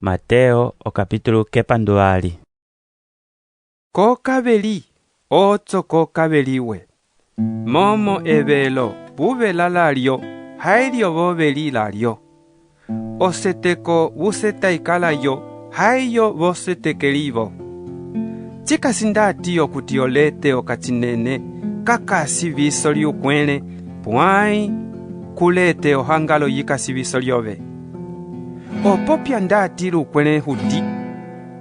Mateo o capítulo kepanduali. Kokabeli, otso kokabeliwe. Momo ebelo, bubelalalyo, hailyo bobelilalyo. Oseteko busetaikalayo, haiyo bosetekelibo. Chikasindatiyo kutiolete okachinene, kakasi biso liukwene, puai, kulete ohangalo yikasi biso lyobe. Opopya ndati lukwene huti,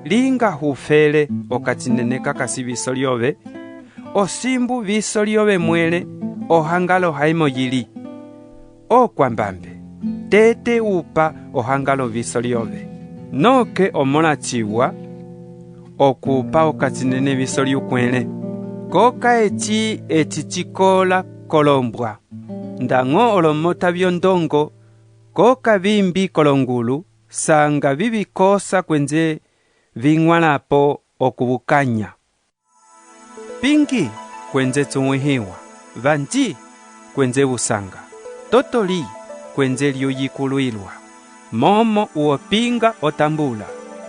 linga hufele okachinene kakasi biso lyobe, osimbu biso lyobe mwele, ohangalo haimo yili. Okwambambe, tete upa ohangalo biso lyobe. Noke omona chiwa, okupa okachinene biso liukwene. Koka echi chikola kolombwa. Ndango olomota byondongo, koka bimbi kolongulu, sanga bibikosa kwenze vingwanapo okubukanya. Pingi kwenze tumuhiwa, vanji kwenze busanga, totoli kwenze liuyikuluilwa. Momo uopinga otambula,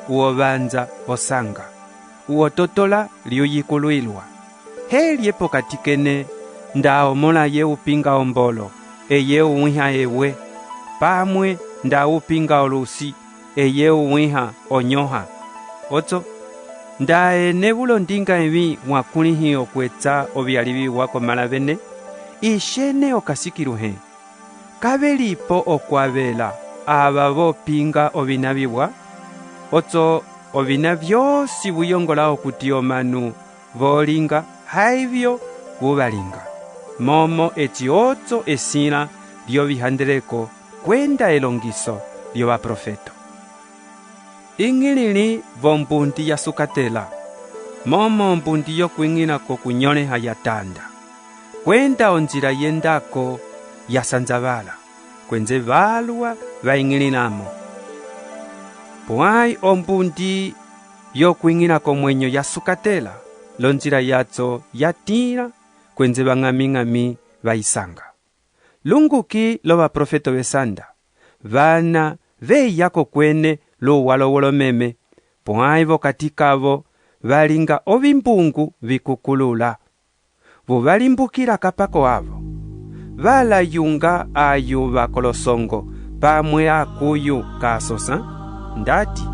uovanza osanga, uototola liuyikuluilwa. Helie pokatikene, nda omona ye upinga ombolo, eye uwiha ewe, pamwe nda upinga olusi, eye uwiha onyoha. Otso, nda enebulo ndinga ebi wakulihi okwetsa obyalibi wako malabene, ishene okasikiruhe. Kabelipo okwabela, ababo pinga obinabiwa, otso obina byosi buyongola okutio manu, volinga, haibyo, bubalinga. Momo eti otso esina lyo bihandereko, kwenda elongiso lyo baprofeto. Ingilili vombundi ya sukatela, momo mbundi yo kwingina ko kunyone hayatanda. Kwenda onjira yendako ya sanzabala, kwenze valwa vaingilinamo. Puai ombundi yo kwingina ko mwenyo ya sukatela, lonjira yatso yatira, kwenze bang'ami vaisanga. Lunguki lo baprofeto besanda, vana veyako kwene lo walowolomeme, puaivo katikavo valinga ovimbungu vikukulula. Vuvalimbukila kapako avo, valayunga ayu vakolosongo, pamwe akuyu kasosa, ndati,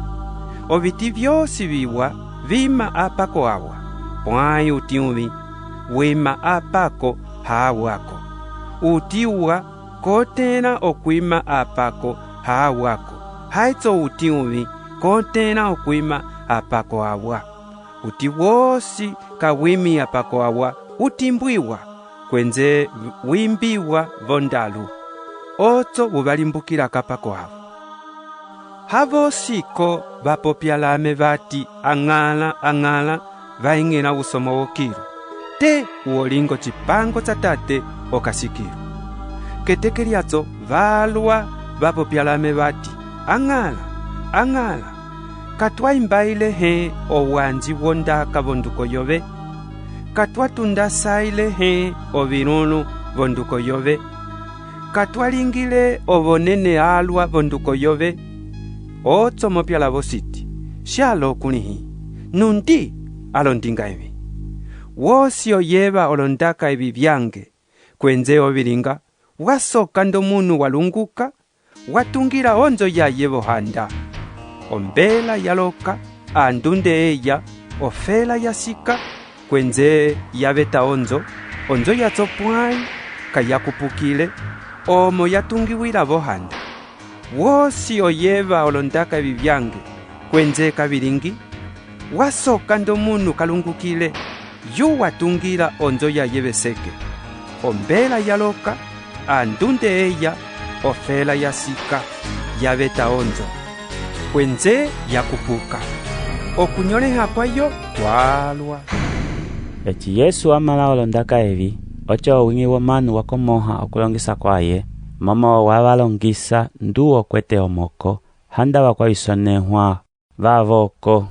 oviti vyosi viwa vima apako awa, puai utiuvi, wima apako haawako. Utiwa kotena okwima apako haawako. Haitso utiuvi kotena okwima apako awa. Uti wosi kawimi apako awa utimbwiwa kwenze wimbiwa vondalu. Otso bubalimbukila kapako awa. Havosiko bapopyalame vati ang'ala vaingena usomo wokiru. Te uolingo chipango chatate okasikiru. Ketekeliazo valwa vapopyalame vati ang'ala katwaimbaile he owanji wondaka vonduko yove, katwatundasaile he ovinunu vonduko yove, katwalingile ovonene alwa vonduko yove. Otso mopyala vositi shalo kunihi nundi alondinga evi. Wosi oyeva olondaka ebi byange, kwenze obilinga, wasoka ndomunu walunguka, watungira onzo ya yebo handa. Ombela yaloka, andunde eya, ofela yasika, kwenze yabeta onzo yatso puai, kayakupukile, omo yatungiwila bohanda. Wosi oyeva olondaka ebi byange, kwenze kabilingi, wasoka ndomunu kalungukile, yu watungira onzo ya yebeseke. Ombela yaloka, andunde eya, ofela yasika, yabeta onzo. Kwenze yakupuka. Okunyoleha kwayo, walwa. Eti Yesu amala olondaka evi, ocho wingi womanu wakomoha okulongisa kwaye, momo wabalongisa nduo kwete omoko, handa wakwa isonehwa, vavoko.